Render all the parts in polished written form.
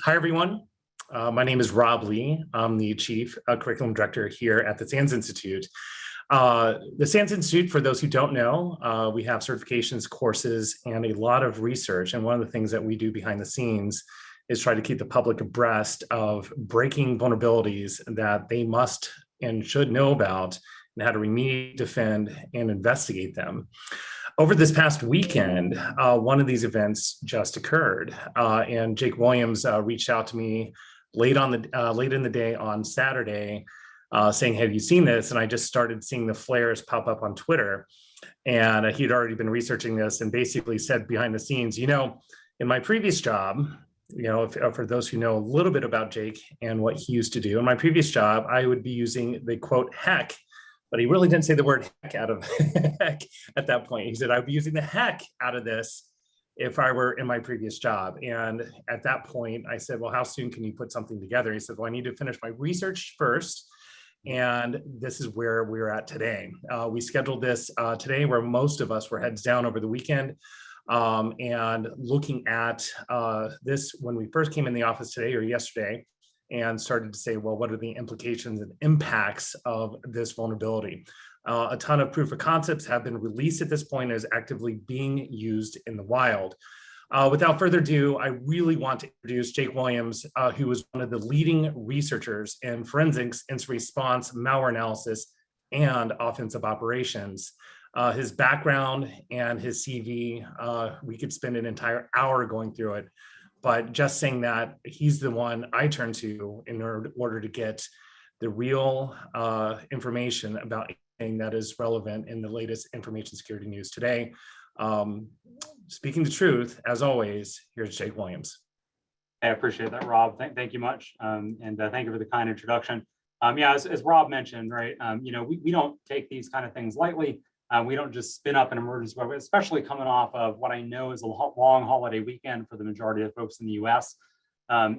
Hi, everyone. My name is Rob Lee. I'm the Chief Curriculum Director here at the SANS Institute. The SANS Institute, for those who don't know, we have certifications, courses, and a lot of research. And one of the things that we do behind the scenes is try to keep the public abreast of breaking vulnerabilities that they must and should know about and how to remediate, defend, and investigate them. Over this past weekend, one of these events just occurred, and Jake Williams reached out to me late in the day on Saturday, saying, "Have you seen this?" And I just started seeing the flares pop up on Twitter, and he'd already been researching this and basically said behind the scenes, in my previous job, for those who know a little bit about Jake and what he used to do, in my previous job, I would be using the quote heck. But he really didn't say the word heck out of heck at that point. He said, I'd be using the heck out of this if I were in my previous job. And at that point, I said, well, how soon can you put something together? He said, well, I need to finish my research first. And this is where we're at today. We scheduled this today where most of us were heads down over the weekend. And looking at this when we first came in the office today or yesterday, and started to say, well, what are the implications and impacts of this vulnerability? A ton of proof of concepts have been released at this point as actively being used in the wild. Without further ado, I really want to introduce Jake Williams, who was one of the leading researchers in forensics, incident response, malware analysis, and offensive operations. His background and his CV, we could spend an entire hour going through it. But just saying that, he's the one I turn to in order to get the real information about anything that is relevant in the latest information security news today. Speaking the truth, as always, here's Jake Williams. I appreciate that, Rob. Thank you much. And thank you for the kind introduction. As Rob mentioned, right, we don't take these kind of things lightly. We don't just spin up an emergency web, especially coming off of what I know is a long holiday weekend for the majority of folks in the US.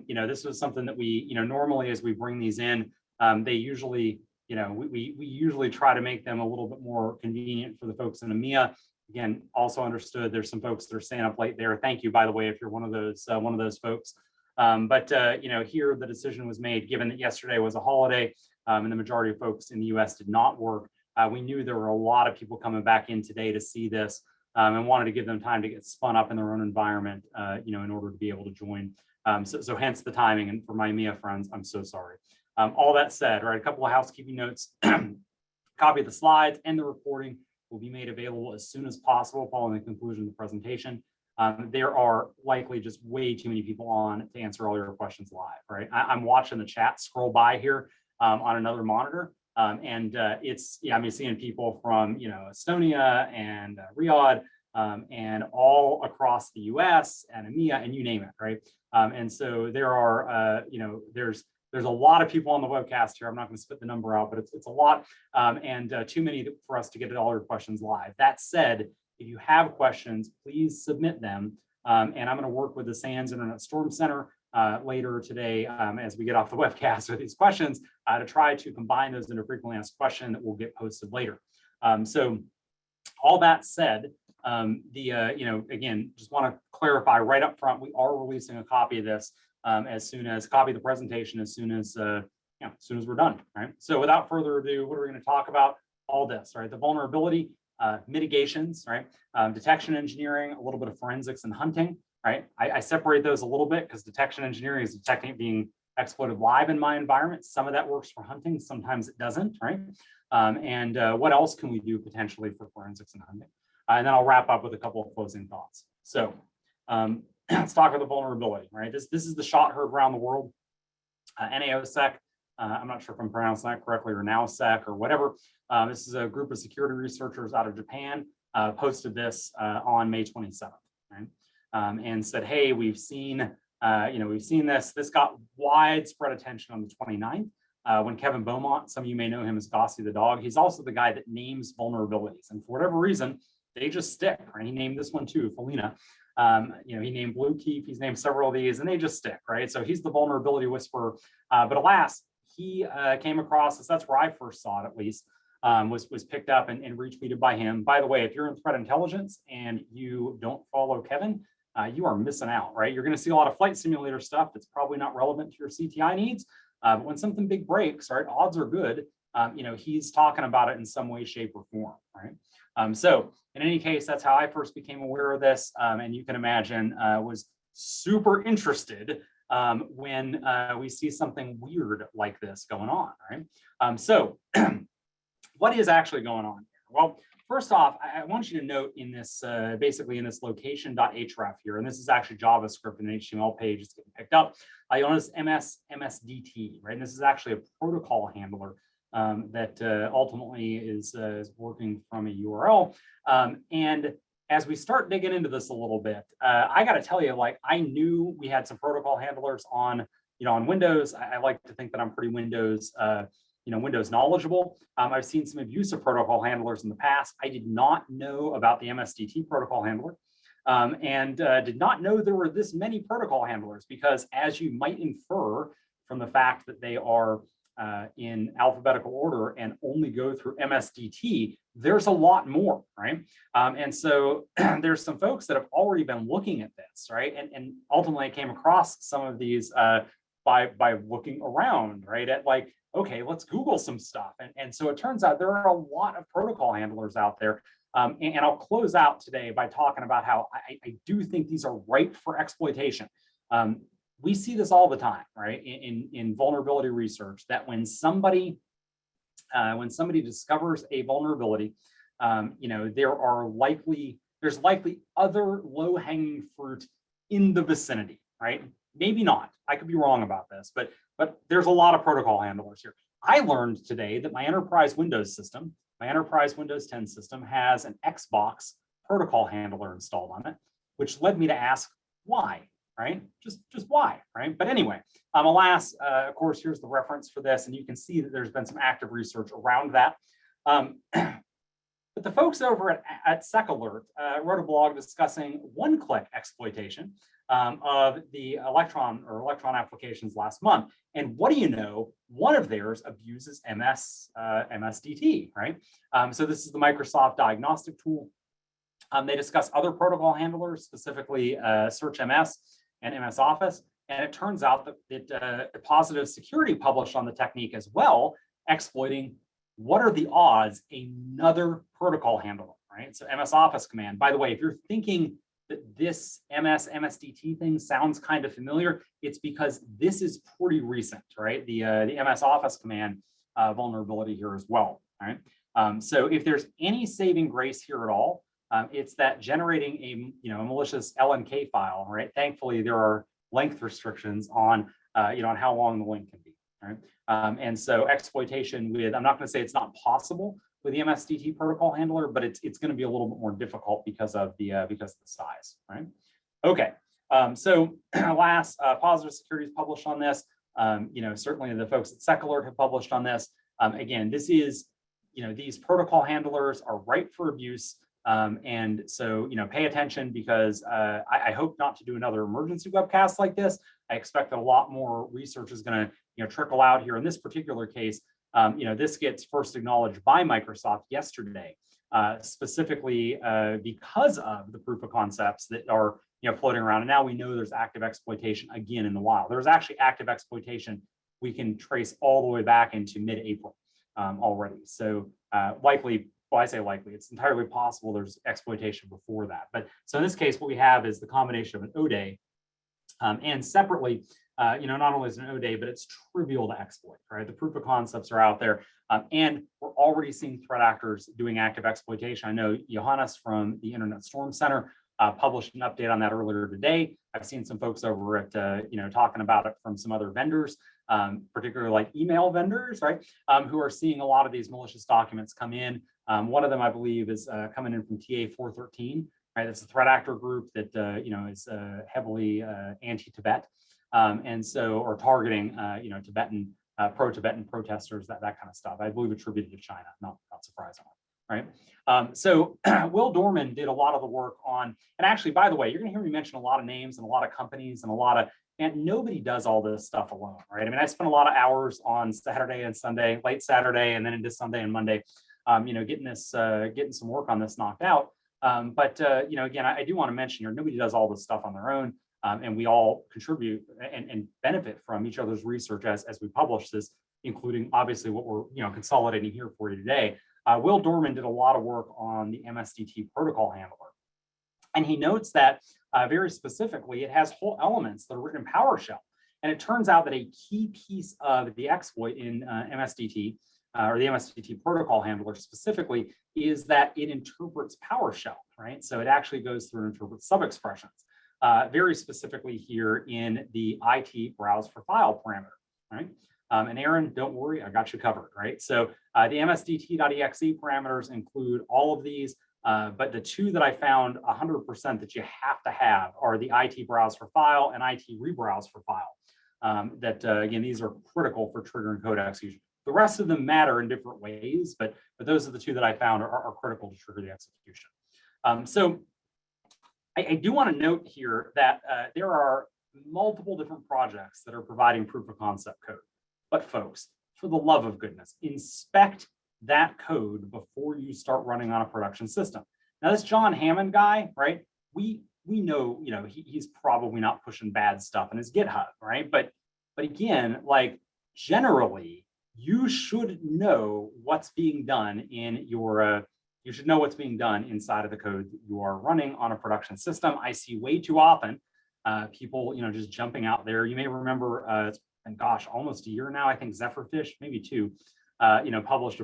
This was something that we, normally as we bring these in, they usually, we usually try to make them a little bit more convenient for the folks in EMEA. Again, also understood there's some folks that are staying up late there. Thank you, by the way, if you're one of those folks. Here the decision was made, given that yesterday was a holiday and the majority of folks in the US did not work. We knew there were a lot of people coming back in today to see this and wanted to give them time to get spun up in their own environment, in order to be able to join. So hence the timing. And for my EMEA friends, I'm so sorry. All that said, right, a couple of housekeeping notes. Copy of the slides and the recording will be made available as soon as possible following the conclusion of the presentation. There are likely just way too many people on to answer all your questions live, right? I'm watching the chat scroll by here on another monitor. I'm seeing people from, Estonia and Riyadh and all across the US and EMEA and you name it, right? And so there are, there's a lot of people on the webcast here. I'm not going to spit the number out, but it's a lot and too many for us to get all your questions live. That said, if you have questions, please submit them. And I'm going to work with the SANS Internet Storm Center later today as we get off the webcast with these questions to try to combine those into a frequently asked question that will get posted later. So all that said, again, just want to clarify right up front, we are releasing a copy of this copy of the presentation as soon as we're done, right? So without further ado, what are we going to talk about? All this, right? The vulnerability, mitigations, right? Detection engineering, a little bit of forensics and hunting. Right, I separate those a little bit because detection engineering is detecting it being exploited live in my environment. Some of that works for hunting, sometimes it doesn't, right? What else can we do potentially for forensics and hunting? And then I'll wrap up with a couple of closing thoughts. So let's talk about the vulnerability, right? This is the shot heard around the world. NAOSEC, I'm not sure if I'm pronouncing that correctly, or NAOSEC or whatever. This is a group of security researchers out of Japan, posted this on May 27th, right? And said, hey, we've seen this. This got widespread attention on the 29th when Kevin Beaumont, some of you may know him as Gossi the dog. He's also the guy that names vulnerabilities. And for whatever reason, they just stick, right? He named this one too, Follina. He named Bluekeep, he's named several of these, and they just stick, right? So he's the vulnerability whisperer. But alas, he came across this. That's where I first saw it, at least. Was picked up and retweeted by him. By the way, if you're in threat intelligence and you don't follow Kevin, you are missing out, right? You're going to see a lot of flight simulator stuff that's probably not relevant to your CTI needs. But when something big breaks, right, odds are good, he's talking about it in some way, shape, or form, right? So in any case, that's how I first became aware of this. And you can imagine was super interested when we see something weird like this going on, right? So what is actually going on here? Well, first off, I want you to note in this, basically in this location.href here, and this is actually JavaScript in an HTML page, it's getting picked up. You'll notice MSDT, right? And this is actually a protocol handler that ultimately is working from a URL. And as we start digging into this a little bit, I got to tell you, like, I knew we had some protocol handlers on, on Windows. I like to think that I'm pretty Windows, Windows knowledgeable. I've seen some abuse of protocol handlers in the past. I did not know about the MSDT protocol handler and did not know there were this many protocol handlers, because as you might infer from the fact that they are in alphabetical order and only go through MSDT, there's a lot more, right? And so there's some folks that have already been looking at this, right? And ultimately I came across some of these by looking around, right? At like, okay, let's Google some stuff. And so it turns out there are a lot of protocol handlers out there. And I'll close out today by talking about how I do think these are ripe for exploitation. We see this all the time, right? In vulnerability research, that when somebody discovers a vulnerability, there's likely other low-hanging fruit in the vicinity, right? Maybe not. I could be wrong about this, but there's a lot of protocol handlers here. I learned today that my enterprise Windows system, my enterprise Windows 10 system, has an Xbox protocol handler installed on it, which led me to ask why, right? Just why, right? But anyway, alas, of course, here's the reference for this, and you can see that there's been some active research around that. But the folks over at SecAlert wrote a blog discussing one-click exploitation of the Electron applications last month. And what do you know? One of theirs abuses MSDT, right? So this is the Microsoft diagnostic tool. They discuss other protocol handlers, specifically Search MS and MS Office. And it turns out that Positive Security published on the technique as well, exploiting, what are the odds, another protocol handler, right? So MS Office command. By the way, if you're thinking that this MSDT thing sounds kind of familiar, it's because this is pretty recent, right? The MS Office command vulnerability here as well, right? So if there's any saving grace here at all, it's that generating a malicious LNK file, right? Thankfully, there are length restrictions on on how long the link can be, right? And so exploitation with, I'm not going to say it's not possible with the MSDT protocol handler, but it's going to be a little bit more difficult because of the size, right? Okay, so last, Positive Security is published on this. Certainly the folks at SecAlert have published on this. Again, this is, these protocol handlers are ripe for abuse. And so, pay attention, because I hope not to do another emergency webcast like this. I expect that a lot more research is going to, trickle out here. In this particular case, this gets first acknowledged by Microsoft yesterday, specifically because of the proof of concepts that are, floating around. And now we know there's active exploitation again in the wild. There's actually active exploitation we can trace all the way back into mid-April already. So likely, well, I say likely, it's entirely possible there's exploitation before that. But so in this case, what we have is the combination of an O-day and separately, not only is it an O-day, but it's trivial to exploit, right? The proof of concepts are out there, and we're already seeing threat actors doing active exploitation. I know Johannes from the Internet Storm Center published an update on that earlier today. I've seen some folks over at, talking about it from some other vendors, particularly like email vendors, right? Who are seeing a lot of these malicious documents come in. One of them, I believe, is coming in from TA 413, right? That's a threat actor group that, is heavily anti-Tibet. And so, or targeting, Tibetan, pro-Tibetan protesters, that kind of stuff. I believe attributed to China, not surprisingly, right? So Will Dorman did a lot of the work on, and actually, by the way, you're gonna hear me mention a lot of names and a lot of companies and and nobody does all this stuff alone, right? I mean, I spent a lot of hours on Saturday and Sunday, late Saturday, and then into Sunday and Monday, getting some work on this knocked out. Again, I do want to mention here, nobody does all this stuff on their own, and we all contribute and benefit from each other's research as we publish this, including obviously what we're consolidating here for you today. Will Dorman did a lot of work on the MSDT protocol handler, and he notes that very specifically, it has whole elements that are written in PowerShell. And it turns out that a key piece of the exploit in MSDT, or the MSDT protocol handler specifically, is that it interprets PowerShell, right? So it actually goes through and interprets sub-expressions, very specifically here in the IT browse for file parameter, right? And Aaron, don't worry, I got you covered, right? So the MSDT.exe parameters include all of these, but the two that I found 100% that you have to have are the IT browse for file and IT rebrowse for file. Again, these are critical for triggering code execution. The rest of them matter in different ways, but those are the two that I found are critical to trigger the execution. So I do want to note here that there are multiple different projects that are providing proof of concept code. But folks, for the love of goodness, inspect that code before you start running on a production system. Now, this John Hammond guy, right? We know, he's probably not pushing bad stuff in his GitHub, right? But again, like generally, you should know what's being done in your, you should know what's being done inside of the code that you are running on a production system. I see way too often people, just jumping out there. You may remember, it's been, gosh, almost a year now. I think Zephyrfish, maybe two, published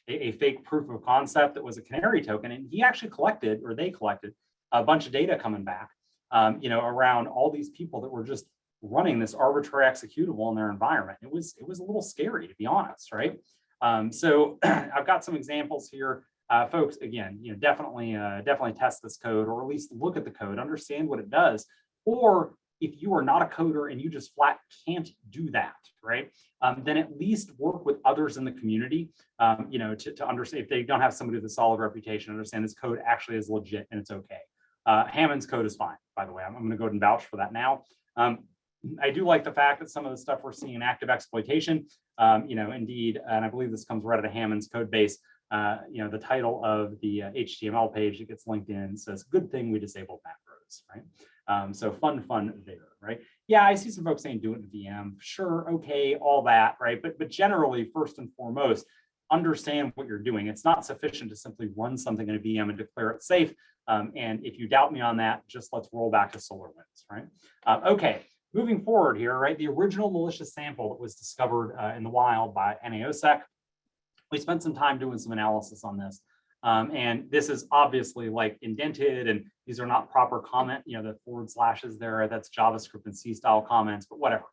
a fake proof of concept that was a canary token, and he actually collected, or they collected, a bunch of data coming back, around all these people that were just running this arbitrary executable in their environment. It was a little scary, to be honest, right? So I've got some examples here, folks. Again, definitely test this code, or at least look at the code, understand what it does. Or if you are not a coder and you just flat can't do that, right? Then at least work with others in the community, to understand, if they don't have somebody with a solid reputation, understand this code actually is legit and it's okay. Hammond's code is fine, by the way. I'm going to go ahead and vouch for that now. I do like the fact that some of the stuff we're seeing in active exploitation, indeed, and I believe this comes right out of Hammond's code base. The title of the HTML page that gets linked in says, "Good thing we disabled macros," right? So fun there, right? Yeah, I see some folks saying do it in VM. Sure, okay, all that, right? But generally, first and foremost, understand what you're doing. It's not sufficient to simply run something in a VM and declare it safe. And if you doubt me on that, just let's roll back to SolarWinds, right? Okay, moving forward here, right? The original malicious sample that was discovered in the wild by NAOSEC, we spent some time doing some analysis on this. And this is obviously like indented, and these are not proper comment, the forward slashes there, that's JavaScript and C style comments, but whatever.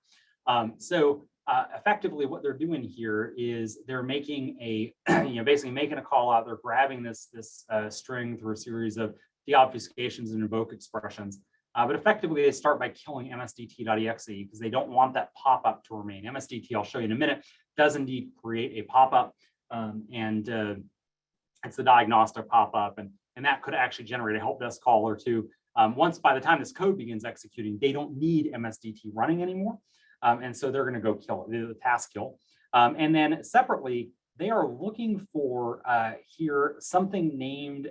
Effectively what they're doing here is they're making a, basically making a call out. They're grabbing this string through a series of deobfuscations and invoke expressions. But effectively they start by killing MSDT.exe because they don't want that pop-up to remain. MSDT, I'll show you in a minute, does indeed create a pop-up, it's the diagnostic pop-up, and that could actually generate a help desk call or two. Once, by the time this code begins executing, they don't need MSDT running anymore. And so they're going to go kill it, the task kill. And then separately, they are looking for here something named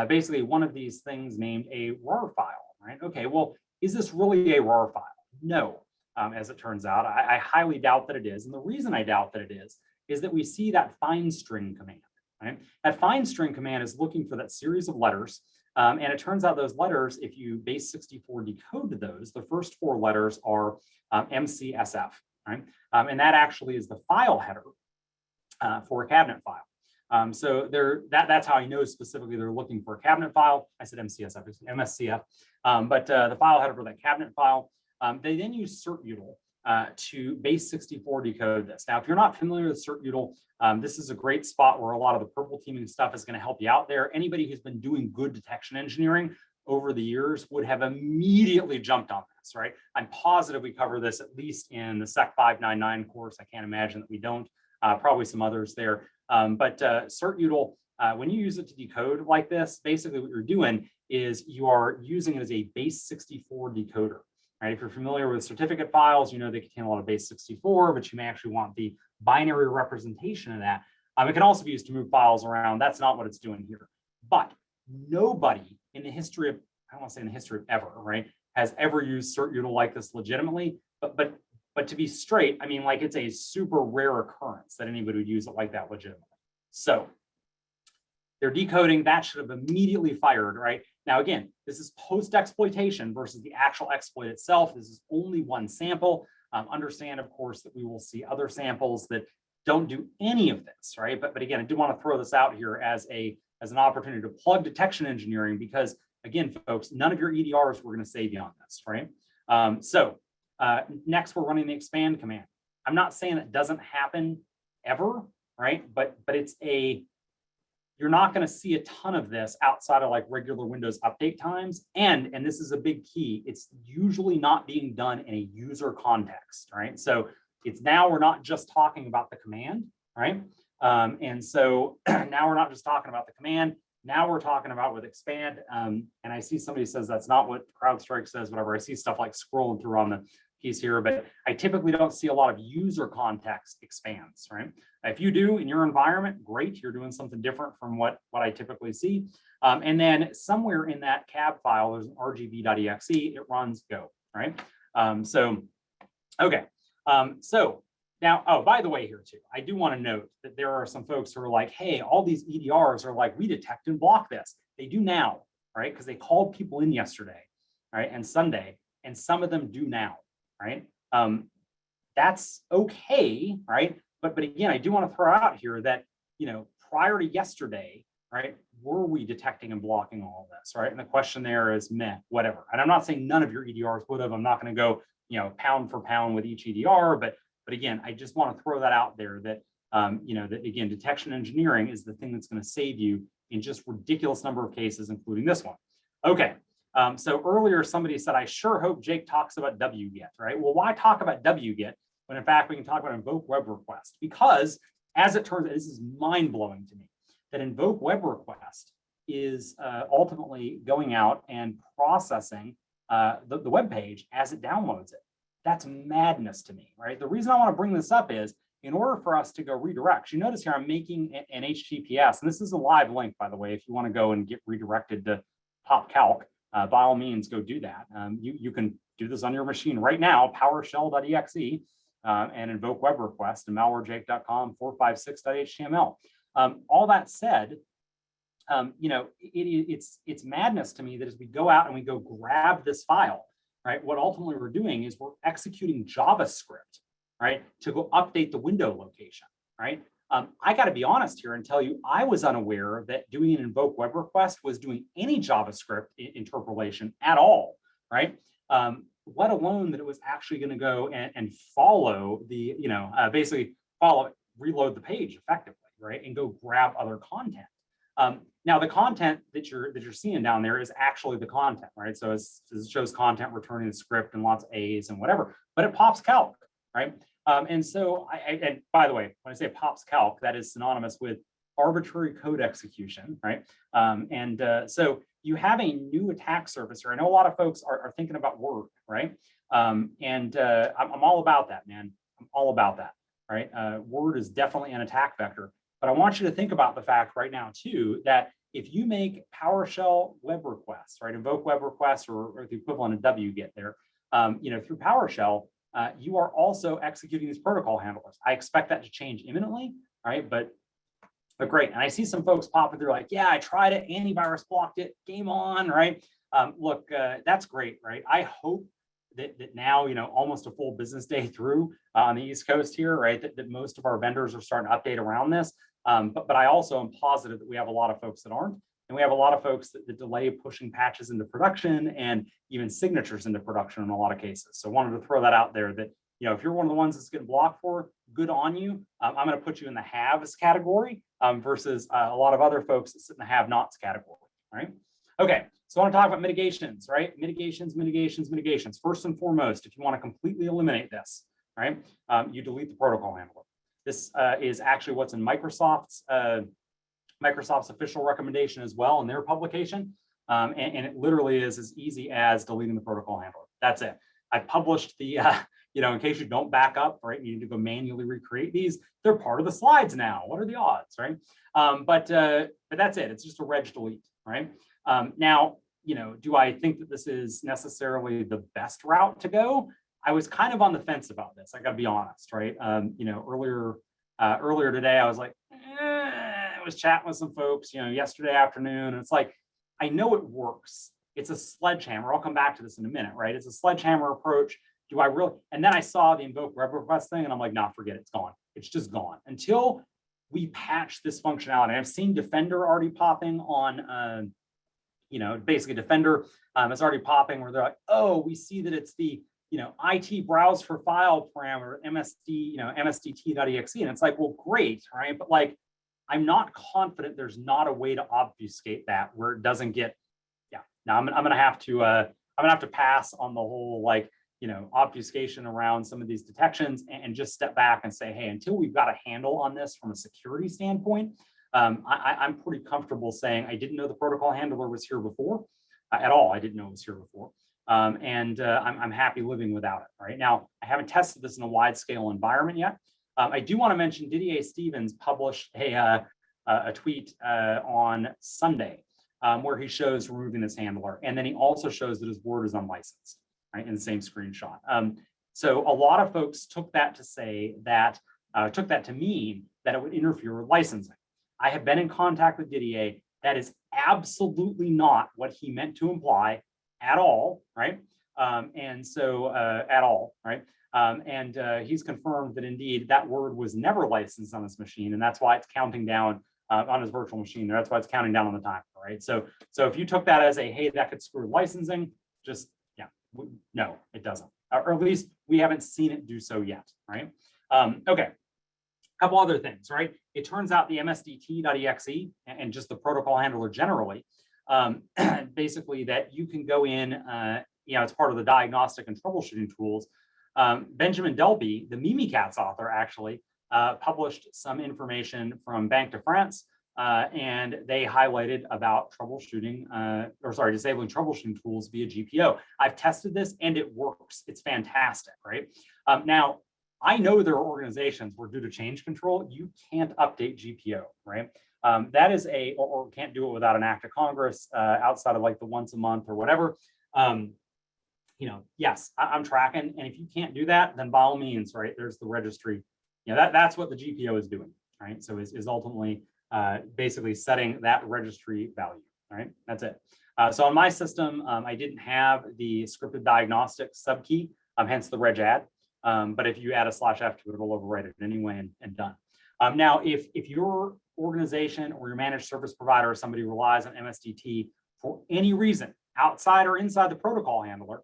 basically one of these things named a RAR file, right? Okay, well, is this really a RAR file? No, as it turns out. I highly doubt that it is. And the reason I doubt that it is that we see that find string command, right? That find string command is looking for that series of letters. And it turns out those letters, if you base 64 decode those, the first four letters are MCSF, right? And that actually is the file header for a cabinet file. So that's how I know specifically they're looking for a cabinet file. I said MCSF, it's MSCF, but the file header for that cabinet file. They then use certutil to base 64 decode this. Now, if you're not familiar with certutil, this is a great spot where a lot of the purple teaming stuff is going to help you out there. Anybody who's been doing good detection engineering over the years would have immediately jumped on this, right? I'm positive we cover this at least in the Sec 599 course. I can't imagine that we don't. Probably some others there. But certutil, when you use it to decode like this, basically what you're doing is you are using it as a base 64 decoder. Right? If you're familiar with certificate files, you know they contain a lot of base 64, but you may actually want the binary representation of that. It can also be used to move files around. That's not what it's doing here. But nobody in the history of, I don't want to say in the history of ever, right, has ever used cert util like this legitimately. But to be straight, I mean, like, it's a super rare occurrence that anybody would use it like that legitimately. So they're decoding, that should have immediately fired, right? Now, again, this is post-exploitation versus the actual exploit itself. This is only one sample. Understand, of course, that we will see other samples that don't do any of this, right? But again, I do want to throw this out here as an opportunity to plug detection engineering, because again, folks, none of your EDRs were going to save you on this, right? Next, we're running the expand command. I'm not saying it doesn't happen ever, right? But you're not going to see a ton of this outside of like regular Windows update times. And this is a big key, it's usually not being done in a user context, right? So it's now we're not just talking about the command, right? And so now we're not just talking about the command. Now we're talking about with expand. And I see somebody says that's not what CrowdStrike says, whatever. I see stuff like scrolling through on the piece here, but I typically don't see a lot of user context expands, right? If you do in your environment, great, you're doing something different from what I typically see. And then somewhere in that cab file, there's an rgb.exe, it runs go, right? Okay. So now, oh, by the way here too, I do want to note that there are some folks who are like, hey, all these EDRs are like, we detect and block this. They do now, right? Because they called people in yesterday, right? And Sunday, and some of them do now, right? That's okay, right? But again, I do want to throw out here that, you know, prior to yesterday, right, were we detecting and blocking all of this, right? And the question there is meh, whatever. And I'm not saying none of your EDRs would have. I'm not going to go, you know, pound for pound with each EDR, but again, I just want to throw that out there that, you know, that again, detection engineering is the thing that's going to save you in just ridiculous number of cases, including this one. Okay. So earlier somebody said, I sure hope Jake talks about wget, right? Well, why talk about wget when in fact we can talk about invoke web request? Because as it turns out, this is mind blowing to me, that invoke web request is ultimately going out and processing the web page as it downloads it. That's madness to me, right? The reason I want to bring this up is in order for us to go redirect, you notice here I'm making an HTTPS, and this is a live link, by the way, if you want to go and get redirected to PopCalc, by all means, go do that. You can do this on your machine right now, PowerShell.exe, and invoke web request and malwarejake.com 456.html. All that said, you know, it's madness to me that as we go out and we go grab this file, right, what ultimately we're doing is we're executing JavaScript, right, to go update the window location, right? I got to be honest here and tell you, I was unaware that doing an invoke web request was doing any JavaScript interpolation at all, right? Let alone that it was actually going to go and follow the, you know, basically reload the page effectively, right, and go grab other content. Now the content that you're seeing down there is actually the content, right? So it shows content returning the script and lots of A's and whatever, but it pops calc, right? And so and by the way, when I say pops calc, that is synonymous with arbitrary code execution, right? So you have a new attack surface here. I know a lot of folks are thinking about Word, right? I'm all about that, man. I'm all about that, right? Word is definitely an attack vector. But I want you to think about the fact right now, too, that if you make PowerShell web requests, right, invoke web requests or the equivalent of wget there, you know, through PowerShell, you are also executing these protocol handlers. I expect that to change imminently, right? But great. And I see some folks popping through like, yeah, I tried it, antivirus blocked it, game on, right? Look, that's great, right? I hope that now, you know, almost a full business day through on the East Coast here, right, that most of our vendors are starting to update around this. But I also am positive that we have a lot of folks that aren't, and we have a lot of folks that delay pushing patches into production and even signatures into production in a lot of cases. So I wanted to throw that out there that, you know, if you're one of the ones that's getting blocked for, good on you. I'm going to put you in the haves category versus a lot of other folks that sit in the have-nots category, right? Okay, so I want to talk about mitigations, right? Mitigations. First and foremost, if you want to completely eliminate this, right, you delete the protocol handler. This is actually what's in Microsoft's official recommendation as well in their publication. And it literally is as easy as deleting the protocol handler. That's it. I published the, you know, in case you don't back up, right, you need to go manually recreate these. They're part of the slides now. What are the odds, right? But that's it. It's just a reg delete, right? Now, do I think that this is necessarily the best route to go? I was kind of on the fence about this. I got to be honest, right? Earlier today, I was like, I was chatting with some folks, yesterday afternoon, and it's like, I know it works. It's a sledgehammer. I'll come back to this in a minute, right? It's a sledgehammer approach. Do I really? And then I saw the invoke web request thing, and I'm like, nah, forget it. It's gone. It's just gone until we patch this functionality. I've seen Defender already popping on, basically Defender is already popping where they're like, oh, we see that it's the, IT browse for file parameter, MSD, MSDT.exe. And it's like, well, great, right? But like, I'm not confident there's not a way to obfuscate that where it doesn't get, Now I'm gonna have to pass on the whole obfuscation around some of these detections and just step back and say, hey, until we've got a handle on this from a security standpoint, I'm pretty comfortable saying I didn't know the protocol handler was here before at all. I didn't know it was here before. I'm happy living without it. Right now, I haven't tested this in a wide scale environment yet. I do want to mention Didier Stevens published a tweet on Sunday where he shows removing this handler. And then he also shows that his word is unlicensed, right, in the same screenshot. So a lot of folks took that to say that, took that to mean that it would interfere with licensing. I have been in contact with Didier. That is absolutely not what he meant to imply at all, right? At all, right? He's confirmed that indeed that word was never licensed on this machine, and that's why it's counting down on his virtual machine there. That's why it's counting down on the timer, right? So if you took that as a, hey, that could screw licensing, just, no, it doesn't. Or at least we haven't seen it do so yet, right? Okay, a couple other things, right? It turns out the MSDT.exe and just the protocol handler generally, basically that you can go in, it's part of the diagnostic and troubleshooting tools. Benjamin Delby, the Mimikatz author, actually published some information from Banque de France, and they highlighted about troubleshooting, disabling troubleshooting tools via GPO. I've tested this and it works. It's fantastic, right? Now, I know there are organizations where due to change control, you can't update GPO, right? That is or can't do it without an act of Congress outside of like the once a month or whatever. Yes, I'm tracking. And if you can't do that, then by all means, right, there's the registry. That's what the GPO is doing, right? So is ultimately basically setting that registry value, right? That's it. So on my system, I didn't have the scripted diagnostics subkey, hence the reg add. But if you add a /f to it, it'll overwrite it anyway and done. Now, if your organization or your managed service provider or somebody relies on MSDT for any reason, outside or inside the protocol handler,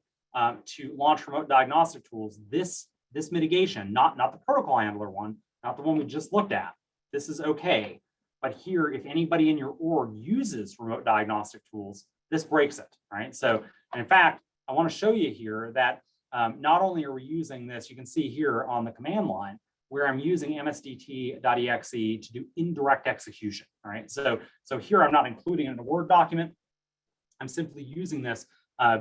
to launch remote diagnostic tools, this mitigation, not the protocol handler one, not the one we just looked at, this is okay. But here, if anybody in your org uses remote diagnostic tools, this breaks it, right? So, and in fact, I want to show you here that not only are we using this, you can see here on the command line where I'm using MSDT.exe to do indirect execution, all right? So here I'm not including it in a Word document. I'm simply using this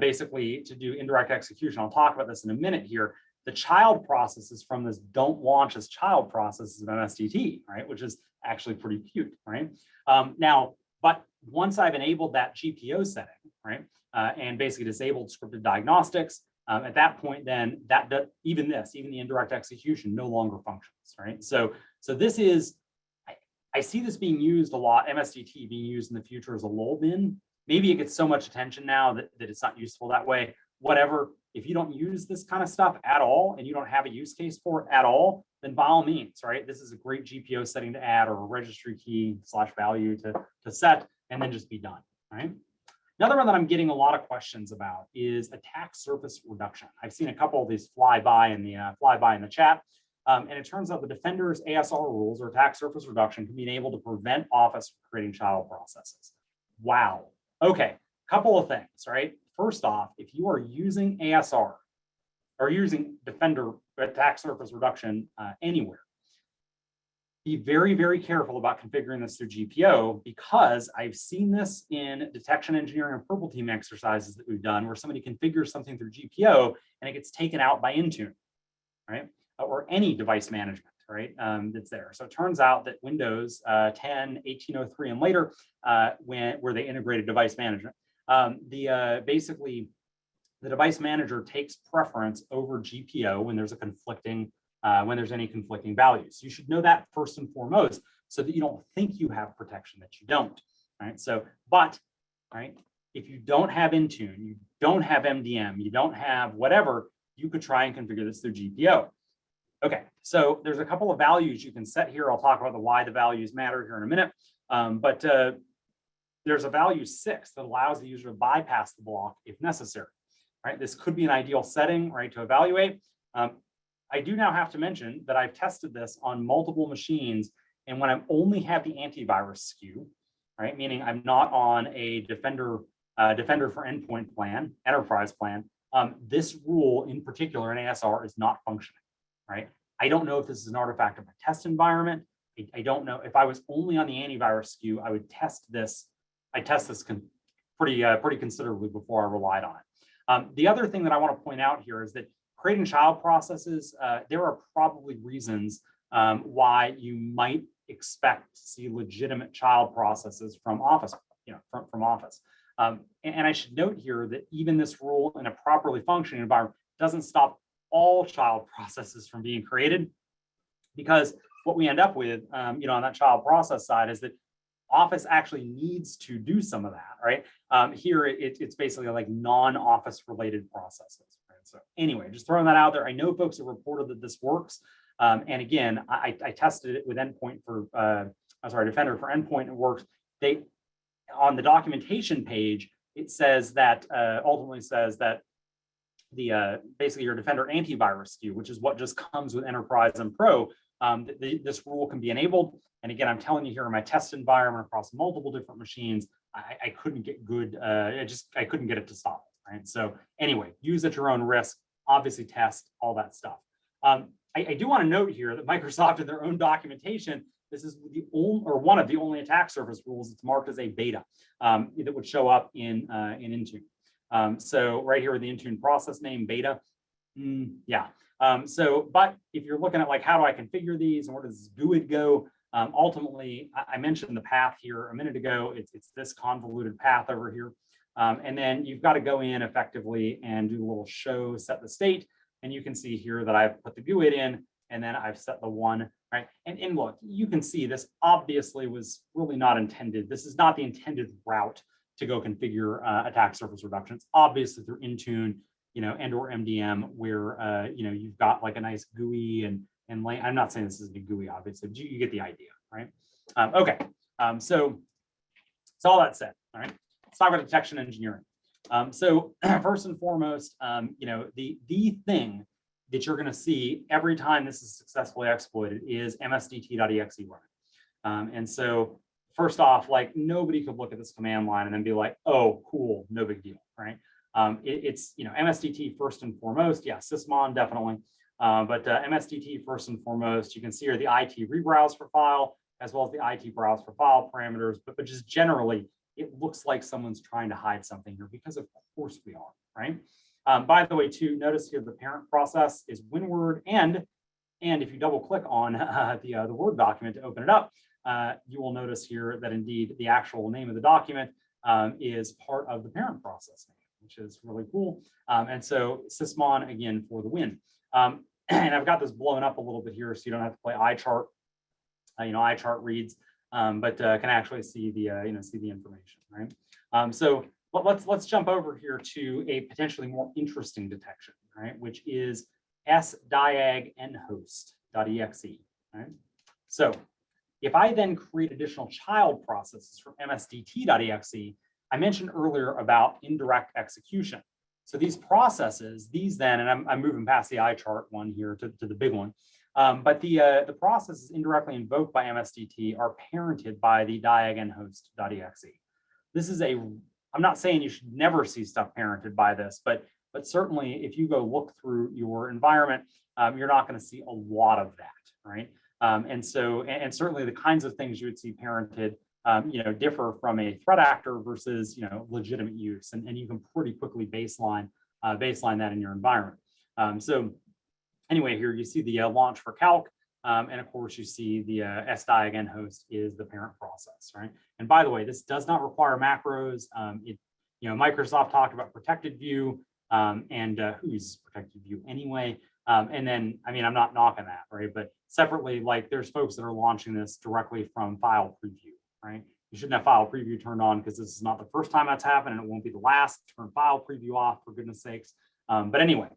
basically to do indirect execution. I'll talk about this in a minute here. The child processes from this don't launch as child processes of MSDT, right? Which is actually pretty cute, right? But once I've enabled that GPO setting, right? And basically disabled scripted diagnostics, at that point, then even the indirect execution no longer functions, right? So this is, I see this being used a lot, MSDT being used in the future as a lull bin. Maybe it gets so much attention now that it's not useful that way. Whatever, if you don't use this kind of stuff at all and you don't have a use case for it at all, then by all means, right? This is a great GPO setting to add or a registry key /value to set and then just be done, right? Another one that I'm getting a lot of questions about is attack surface reduction. I've seen a couple of these fly by in the chat. And it turns out the Defender's ASR rules or attack surface reduction can be enabled to prevent Office from creating child processes. Wow. Okay, couple of things, right? First off, if you are using ASR or using Defender attack surface reduction anywhere, be very, very careful about configuring this through GPO because I've seen this in detection engineering and purple team exercises that we've done where somebody configures something through GPO and it gets taken out by Intune, right? or any device management, right, that's there. So it turns out that Windows 10, 1803 and later, where they integrated device management, basically the device manager takes preference over GPO when there's any conflicting values. You should know that first and foremost, so that you don't think you have protection that you don't. Right. So, but right, if you don't have Intune, you don't have MDM, you don't have whatever, you could try and configure this through GPO. Okay, so there's a couple of values you can set here. I'll talk about why the values matter here in a minute. But there's a value 6 that allows the user to bypass the block if necessary. Right, this could be an ideal setting, right, to evaluate. I do now have to mention that I've tested this on multiple machines, and when I only have the antivirus SKU, right, meaning I'm not on a Defender for Endpoint plan, enterprise plan, this rule in particular in ASR is not functioning, right? I don't know if this is an artifact of my test environment. I don't know if I was only on the antivirus SKU, I would test this. I test this pretty considerably before I relied on it. The other thing that I want to point out here is that creating child processes, there are probably reasons why you might expect to see legitimate child processes from Office, from Office. And I should note here that even this rule in a properly functioning environment doesn't stop all child processes from being created, because what we end up with, on that child process side is that Office actually needs to do some of that, right? Here, it's basically like non-Office related processes. Right? So anyway, just throwing that out there. I know folks have reported that this works. And again, I tested it with Defender for Endpoint, it works. On the documentation page, it says that, ultimately says that basically your Defender antivirus SKU, which is what just comes with Enterprise and Pro, this rule can be enabled. And again, I'm telling you here in my test environment across multiple different machines, I couldn't get good, I couldn't get it to stop it, right? So anyway, use at your own risk, obviously test, all that stuff. I do want to note here that Microsoft in their own documentation, this is one of the only attack surface rules that's marked as a beta that would show up in Intune. So right here with the Intune process name beta, yeah. But if you're looking at like, how do I configure these and where does GUID go? Ultimately, I mentioned the path here a minute ago. It's this convoluted path over here. And then you've got to go in effectively and do a little show, set the state. And you can see here that I've put the GUID in, and then I've set the 1, right? And look, you can see this obviously was really not intended. This is not the intended route to go configure attack surface reduction. It's obviously through Intune, and or MDM, where you've got like a nice GUI and I'm not saying this is a GUI, obviously, but you get the idea, right? Okay, so all that said, all right, let's talk about detection engineering. So first and foremost, the thing that you're going to see every time this is successfully exploited is MSDT.exe running. And so first off, like nobody could look at this command line and then be like, oh, cool, no big deal, right? It's MSDT first and foremost. Yeah, sysmon definitely. But MSDT first and foremost, you can see here the IT rebrowse for file, as well as the IT browse for file parameters, but just generally, it looks like someone's trying to hide something here, because of course we are, right? By the way, too, notice here the parent process is WinWord, and if you double click on the Word document to open it up, you will notice here that indeed the actual name of the document is part of the parent process name, which is really cool. And so sysmon again for the win. And I've got this blown up a little bit here, so you don't have to play iChart. iChart reads, but can actually see the see the information, right? So let's jump over here to a potentially more interesting detection, right? Which is sdiag nhost.exe, right? So if I then create additional child processes from MSDT.exe, I mentioned earlier about indirect execution. So these processes, then, and I'm moving past the iChart one here to the big one, but the processes indirectly invoked by MSDT are parented by the diag nhost.exe. This is I'm not saying you should never see stuff parented by this, but certainly if you go look through your environment, you're not going to see a lot of that, right? And certainly the kinds of things you would see parented, differ from a threat actor versus, legitimate use, and you can pretty quickly baseline that in your environment. So anyway, here you see the launch for calc. And of course, you see the sdiag host is the parent process, right? And by the way, this does not require macros. Microsoft talked about protected view, and who's protected view anyway. And then, I mean, I'm not knocking that, right? But separately, like there's folks that are launching this directly from file preview, right? You shouldn't have file preview turned on because this is not the first time that's happened, and it won't be the last. Turn file preview off, for goodness sakes. But anyway,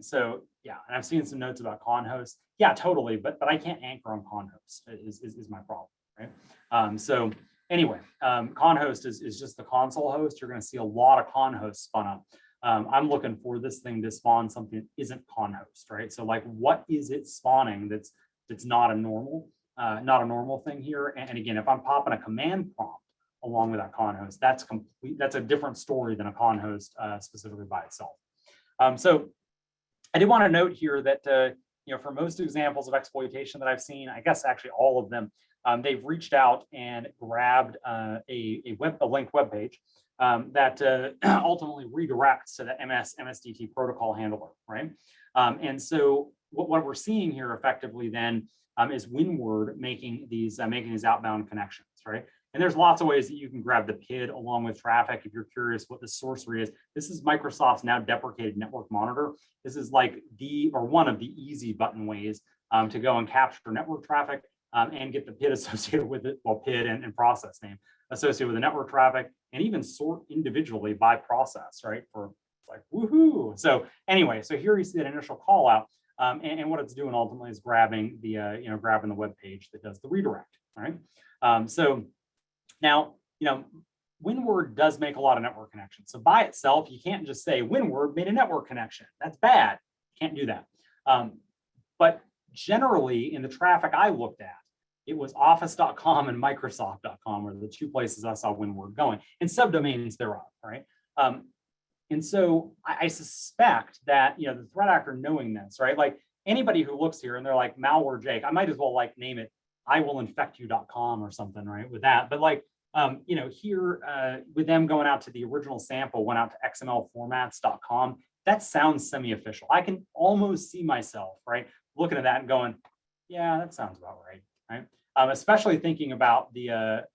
so yeah, and I've seen some notes about con hosts. Yeah, totally, but I can't anchor on con hosts is my problem, right? So anyway, con host is just the console host. You're going to see a lot of con hosts spun up. I'm looking for this thing to spawn something that isn't con host, right? So like, what is it spawning that's not a normal thing here? And again, if I'm popping a command prompt along with that con host, that's a different story than a con host specifically by itself. So I did want to note here that for most examples of exploitation that I've seen, I guess actually all of them, they've reached out and grabbed a linked web page that ultimately redirects to the MSDT protocol handler, right? And so what we're seeing here effectively then is Windward making these outbound connections, right? And there's lots of ways that you can grab the PID along with traffic if you're curious what the sorcery is. This is Microsoft's now deprecated network monitor. This is like one of the easy button ways to go and capture network traffic and get the PID associated with it, well, PID and process name associated with the network traffic, and even sort individually by process, right? For like, woohoo. So anyway, so here you see that initial call out, and what it's doing ultimately is grabbing the web page that does the redirect, right? So now, Windward does make a lot of network connections. So by itself, you can't just say Windward made a network connection. That's bad. Can't do that. But generally, in the traffic I looked at, it was office.com and microsoft.com were the two places I saw Windward going, and subdomains thereof, right? And so I suspect that, the threat actor knowing this, right? Like anybody who looks here and they're like malware Jake, I might as well like name it iwillinfectyou.com or something, right? With that, but like, here with them going out to the original sample, went out to xmlformats.com. That sounds semi-official. I can almost see myself, right, looking at that and going, yeah, that sounds about right, right? Especially thinking about the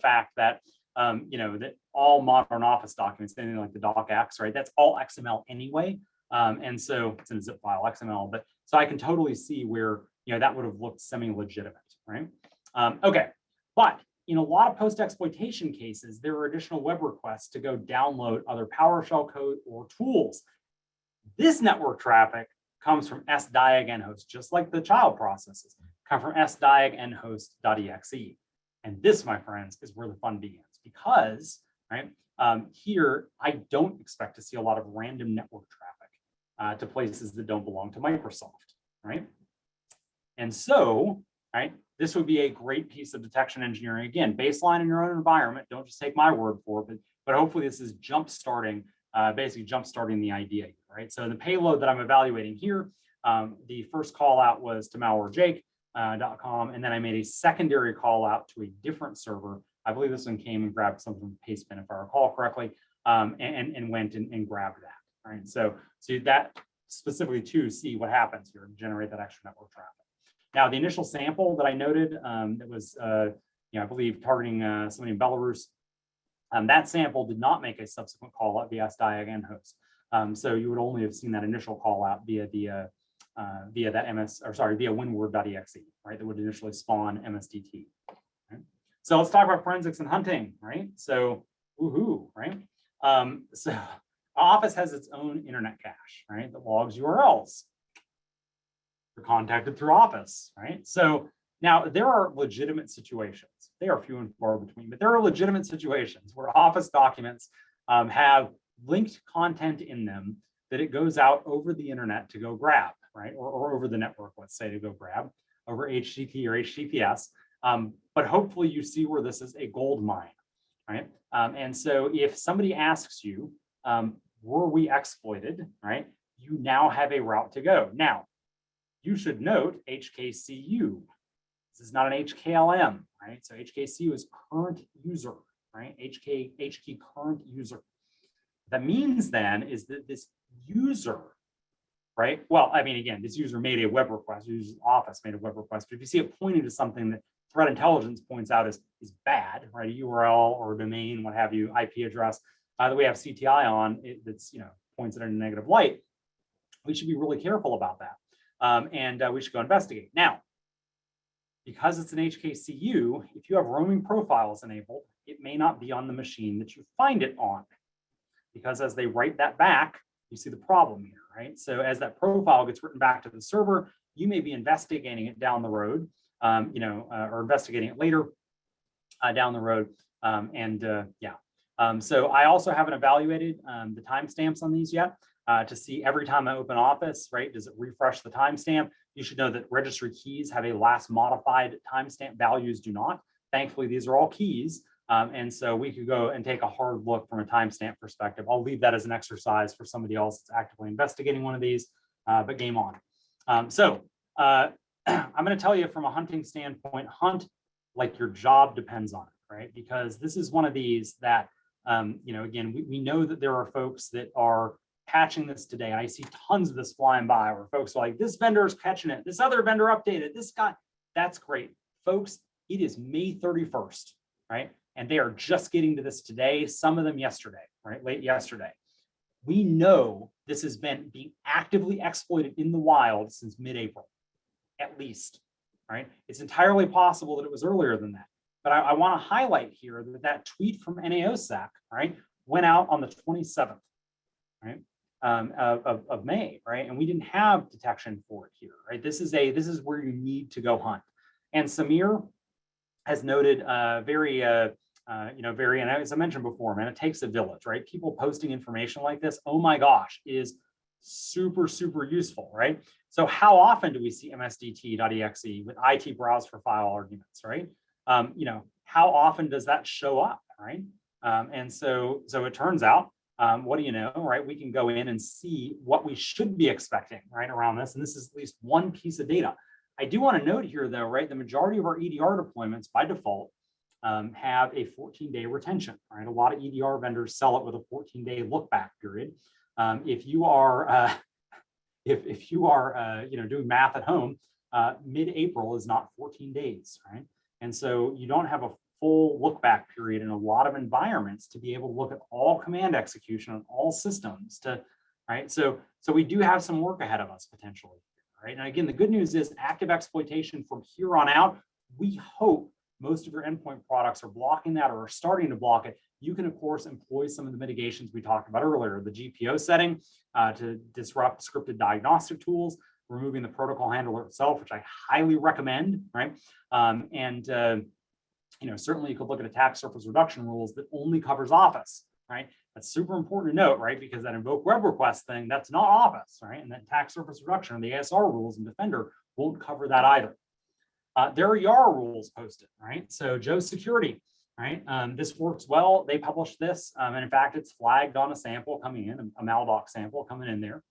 fact that that all modern Office documents, anything like the docx, right, that's all XML anyway, and so it's in a zip file XML. But so I can totally see where that would have looked semi-legitimate, right? Okay, but in a lot of post-exploitation cases, there are additional web requests to go download other PowerShell code or tools. This network traffic comes from sdiag host, just like the child processes, come from sdiag host.exe. And this, my friends, is where the fun begins, because right here, I don't expect to see a lot of random network traffic to places that don't belong to Microsoft, right? And so, right, this would be a great piece of detection engineering. Again, baseline in your own environment. Don't just take my word for it, but hopefully this is basically jump starting the idea, right? So the payload that I'm evaluating here, the first call out was to malwarejake.com, and then I made a secondary call out to a different server. I believe this one came and grabbed something from Pastebin, if I recall correctly, and went and grabbed that, right? So that specifically to see what happens here, generate that extra network traffic. Now, the initial sample that I noted that was, I believe, targeting somebody in Belarus, that sample did not make a subsequent call out via sdiag host. So you would only have seen that initial call out via via windward.exe, right? That would initially spawn MSDT. Right? So let's talk about forensics and hunting, right? So, woohoo, right? So Office has its own internet cache, right? That logs URLs. You're contacted through Office, right? So now there are legitimate situations. They are few and far between, but there are legitimate situations where Office documents have linked content in them that it goes out over the internet to go grab, right? Or over the network, let's say, to go grab over HTTP or HTTPS. But hopefully you see where this is a gold mine, right? And so if somebody asks you, were we exploited, right? You now have a route to go. Now, you should note HKCU. This is not an HKLM, right? So HKCU is current user, right? HK current user. That means then is that this user right? Well, I mean, again, this user made a web request, user's office made a web request, but if you see it pointing to something that threat intelligence points out is bad, right? A URL or a domain, what have you, IP address that we have CTI on, that's, points it in a negative light, we should be really careful about that. And we should go investigate. Now, because it's an HKCU, if you have roaming profiles enabled, it may not be on the machine that you find it on, because as they write that back, you see the problem here, right? So as that profile gets written back to the server, you may be investigating it down the road, or investigating it later down the road. So I also haven't evaluated the timestamps on these yet to see every time I open Office, right? Does it refresh the timestamp? You should know that registry keys have a last modified timestamp. Values do not. Thankfully, these are all keys. And so we could go and take a hard look from a timestamp perspective. I'll leave that as an exercise for somebody else that's actively investigating one of these, but game on. I'm going to tell you from a hunting standpoint, hunt like your job depends on it, right? Because this is one of these that, again, we know that there are folks that are patching this today. I see tons of this flying by where folks are like, this vendor is catching it. This other vendor updated. This guy, that's great. Folks, it is May 31st, right? And they are just getting to this today, some of them yesterday, right? Late yesterday. We know this has been being actively exploited in the wild since mid-April, at least, right? It's entirely possible that it was earlier than that. But I want to highlight here that tweet from NAOSAC, right, went out on the 27th, right, of May, right? And we didn't have detection for it here, right? This is where you need to go hunt. And Samir has noted very, and as I mentioned before, man, it takes a village, right? People posting information like this, oh my gosh, is super, super useful, right? So how often do we see MSDT.exe with IT browse for file arguments, right? How often does that show up, right? And so it turns out, what do you know, right? We can go in and see what we should be expecting, right, around this. And this is at least one piece of data. I do want to note here, though, right, the majority of our EDR deployments by default have a 14-day retention, right? A lot of EDR vendors sell it with a 14-day look back period. If you are doing math at home, mid-April is not 14 days, right? And so you don't have a full look back period in a lot of environments to be able to look at all command execution on all systems right? So we do have some work ahead of us potentially, right? And again, the good news is active exploitation from here on out, we hope most of your endpoint products are blocking that or are starting to block it. You can, of course, employ some of the mitigations we talked about earlier, the GPO setting to disrupt scripted diagnostic tools, removing the protocol handler itself, which I highly recommend, right? Certainly you could look at attack surface reduction rules that only covers Office, right? That's super important to note, right? Because that invoke web request thing, that's not Office, right? And that attack surface reduction and the ASR rules in Defender won't cover that either. There are YARA rules posted, right? So Joe Security, right? This works well. They published this, and in fact, it's flagged on a sample coming in, a maldoc sample coming in there,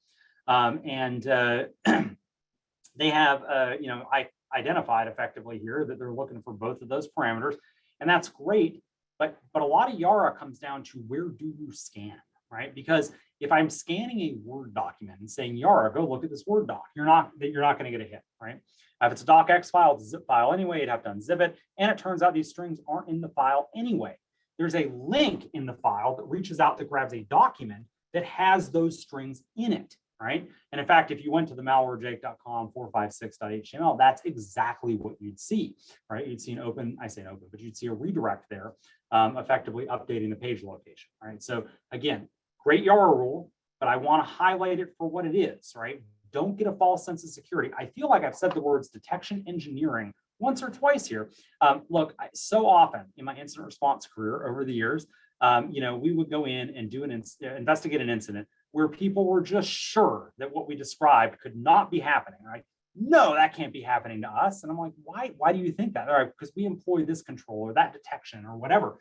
they have, I identified effectively here that they're looking for both of those parameters, and that's great. But a lot of YARA comes down to where do you scan, right? Because if I'm scanning a Word document and saying YARA, go look at this Word doc, you're not going to get a hit, right? If it's a docx file, it's a zip file anyway, you'd have to unzip it. And it turns out these strings aren't in the file anyway. There's a link in the file that reaches out that grabs a document that has those strings in it, right? And in fact, if you went to the malwarejake.com 456.html, that's exactly what you'd see, right? You'd see an open, I say an open, but you'd see a redirect there, effectively updating the page location, right? So again, great YARA rule, but I want to highlight it for what it is, right? Don't get a false sense of security. I feel like I've said the words detection engineering once or twice here. Look, so often in my incident response career over the years, we would go in and do investigate an incident where people were just sure that what we described could not be happening, right? No, that can't be happening to us. And I'm like, why do you think that? All right, because we employ this control or that detection or whatever.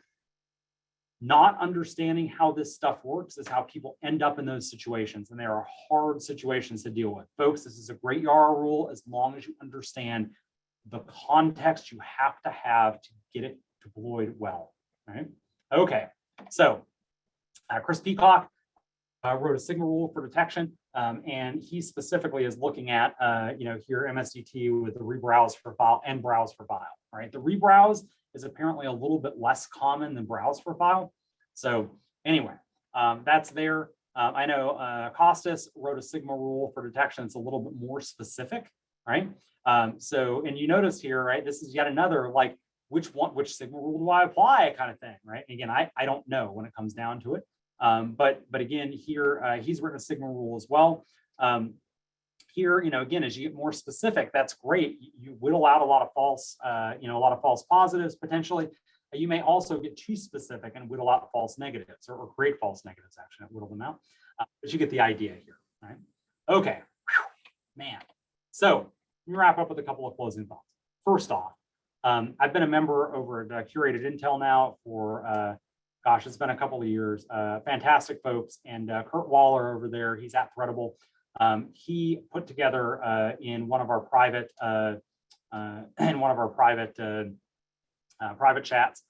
Not understanding how this stuff works is how people end up in those situations. And there are hard situations to deal with. Folks, this is a great YARA rule as long as you understand the context you have to get it deployed well, right? Okay, so Chris Peacock wrote a signal rule for detection. And he specifically is looking at, here MSDT with the rebrowse for file and browse for file, right? The rebrowse is apparently a little bit less common than browse for file. So anyway, that's there. I know Costas wrote a Sigma rule for detection. It's a little bit more specific, right? And you notice here, right, this is yet another like, which Sigma rule do I apply kind of thing, right? Again, I don't know when it comes down to it. But again, here he's written a Sigma rule as well. Here, again, as you get more specific, that's great. You whittle out a lot of false, a lot of false positives potentially. You may also get too specific and whittle out false negatives, or create false negatives, actually, whittle them out. But you get the idea here, right? Okay, man. So let me wrap up with a couple of closing thoughts. First off, I've been a member over at Curated Intel now for, gosh, it's been a couple of years. Fantastic folks, and Kurt Waller over there, he's at Threadable. He put together in one of our private private chats,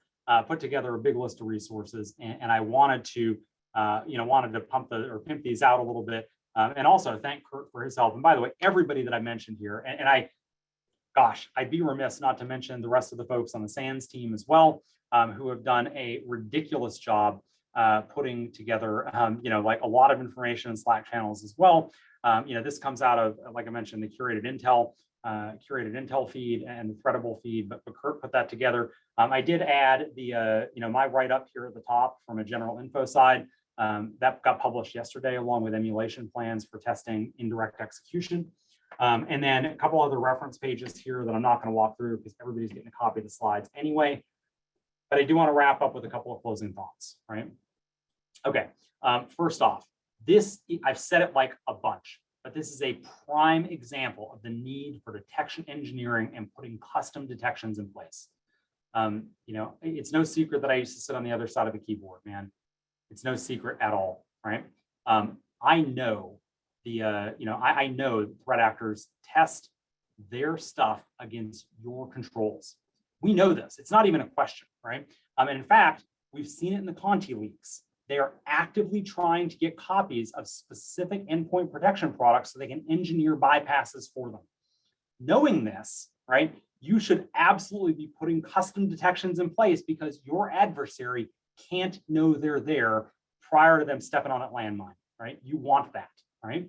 put together a big list of resources, and I wanted to pimp these out a little bit, and also thank Kurt for his help. And by the way, everybody that I mentioned here, and I'd be remiss not to mention the rest of the folks on the SANS team as well, who have done a ridiculous job putting together, like a lot of information in Slack channels as well. This comes out of, like I mentioned, the Curated Intel feed and the Threadable feed, but Kurt put that together. I did add the, my write-up here at the top from a general info side that got published yesterday, along with emulation plans for testing indirect execution. And then a couple other reference pages here that I'm not going to walk through because everybody's getting a copy of the slides anyway. But I do want to wrap up with a couple of closing thoughts, right? Okay, first off, I've said it like a bunch, but this is a prime example of the need for detection engineering and putting custom detections in place. It's no secret that I used to sit on the other side of the keyboard, man. It's no secret at all, right? I know I know threat actors test their stuff against your controls. We know this. It's not even a question, right? And in fact, we've seen it in the Conti leaks. They are actively trying to get copies of specific endpoint protection products so they can engineer bypasses for them. Knowing this, right, you should absolutely be putting custom detections in place because your adversary can't know they're there prior to them stepping on that landmine, right? You want that, right?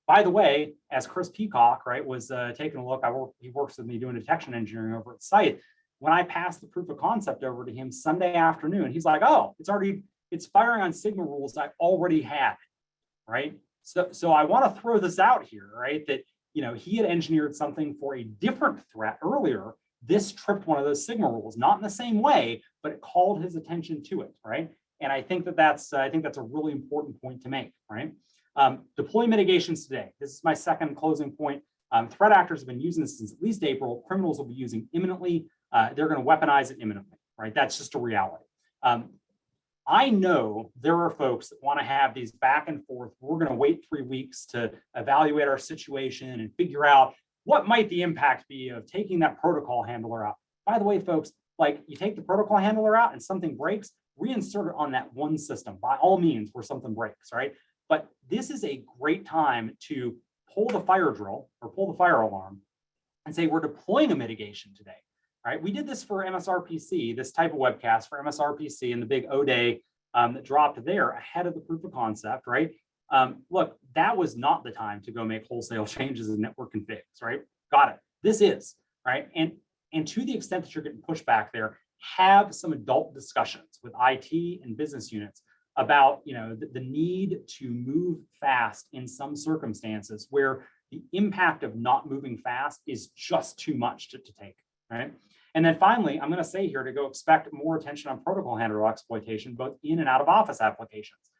By the way, as Chris Peacock, right, was taking a look, he works with me doing detection engineering over at site. When I passed the proof of concept over to him Sunday afternoon, he's like, oh, it's firing on Sigma rules I already had, right? So I want to throw this out here, right? That, he had engineered something for a different threat earlier. This tripped one of those Sigma rules, not in the same way, but it called his attention to it, right? And I think that's a really important point to make, right? Deploy mitigations today. This is my second closing point. Threat actors have been using this since at least April. Criminals will be using imminently. They're going to weaponize it imminently, right? That's just a reality. I know there are folks that want to have these back and forth. We're going to wait 3 weeks to evaluate our situation and figure out what might the impact be of taking that protocol handler out. By the way, folks, like you take the protocol handler out and something breaks, reinsert it on that one system by all means where something breaks, right? But this is a great time to pull the fire drill or pull the fire alarm and say, we're deploying a mitigation today. Right? We did this for MSRPC, this type of webcast for MSRPC and the big O-Day that dropped there ahead of the proof of concept, right? Look, that was not the time to go make wholesale changes in network configs, right? Got it. This is, right? And to the extent that you're getting pushback there, have some adult discussions with IT and business units about, the need to move fast in some circumstances where the impact of not moving fast is just too much to take, right? And then finally, I'm going to say here to go expect more attention on protocol handler exploitation, both in and out of office applications.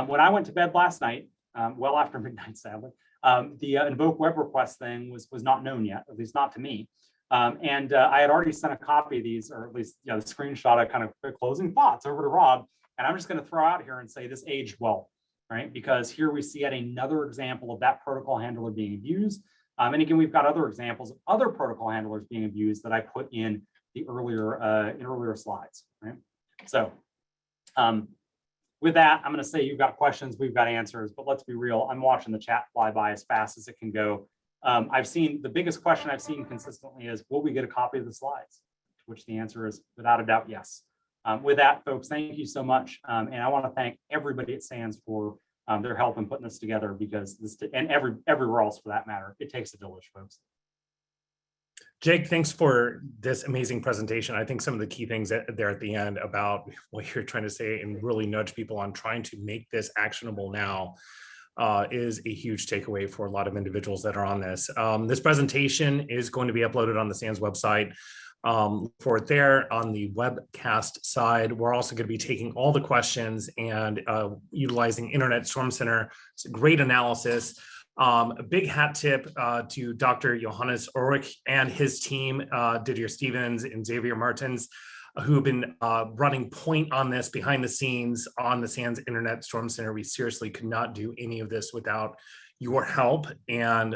When I went to bed last night, well after midnight, sadly, the invoke web request thing was not known yet, at least not to me. And I had already sent a copy of these, or at least the screenshot of kind of quick closing thoughts over to Rob. And I'm just going to throw out here and say this aged well, right? Because here we see yet another example of that protocol handler being abused. And again, we've got other examples of other protocol handlers being abused that I put in the earlier slides, right? So with that, I'm going to say you've got questions, we've got answers, but let's be real. I'm watching the chat fly by as fast as it can go. I've seen the biggest question I've seen consistently is, will we get a copy of the slides? To which the answer is without a doubt, yes. With that, folks, thank you so much. And I want to thank everybody at SANS for their help in putting this together, because this, and everywhere else for that matter, it takes a village, folks. Jake, thanks for this amazing presentation. I think some of the key things there at the end about what you're trying to say and really nudge people on trying to make this actionable now is a huge takeaway for a lot of individuals that are on this. This presentation is going to be uploaded on the SANS website. For it there on the webcast side, we're also going to be taking all the questions and utilizing Internet Storm Center. It's a great analysis. A big hat tip to Dr. Johannes Ulrich and his team, Didier Stevens and Xavier Martins, who have been running point on this behind the scenes on the SANS Internet Storm Center. We seriously could not do any of this without your help and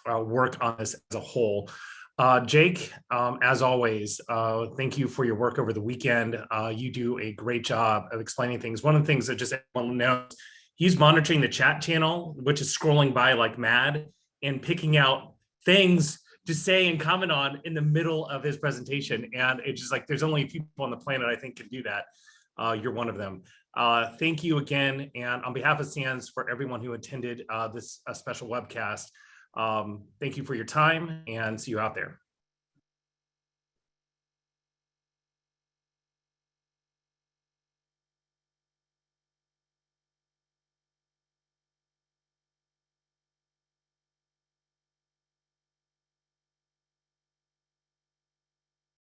work on this as a whole. Jake, as always, thank you for your work over the weekend. You do a great job of explaining things. One of the things that just everyone knows, he's monitoring the chat channel, which is scrolling by like mad and picking out things to say and comment on in the middle of his presentation. And it's just like, there's only a few people on the planet I think can do that. You're one of them. Thank you again. And on behalf of SANS, for everyone who attended this special webcast, thank you for your time and see you out there.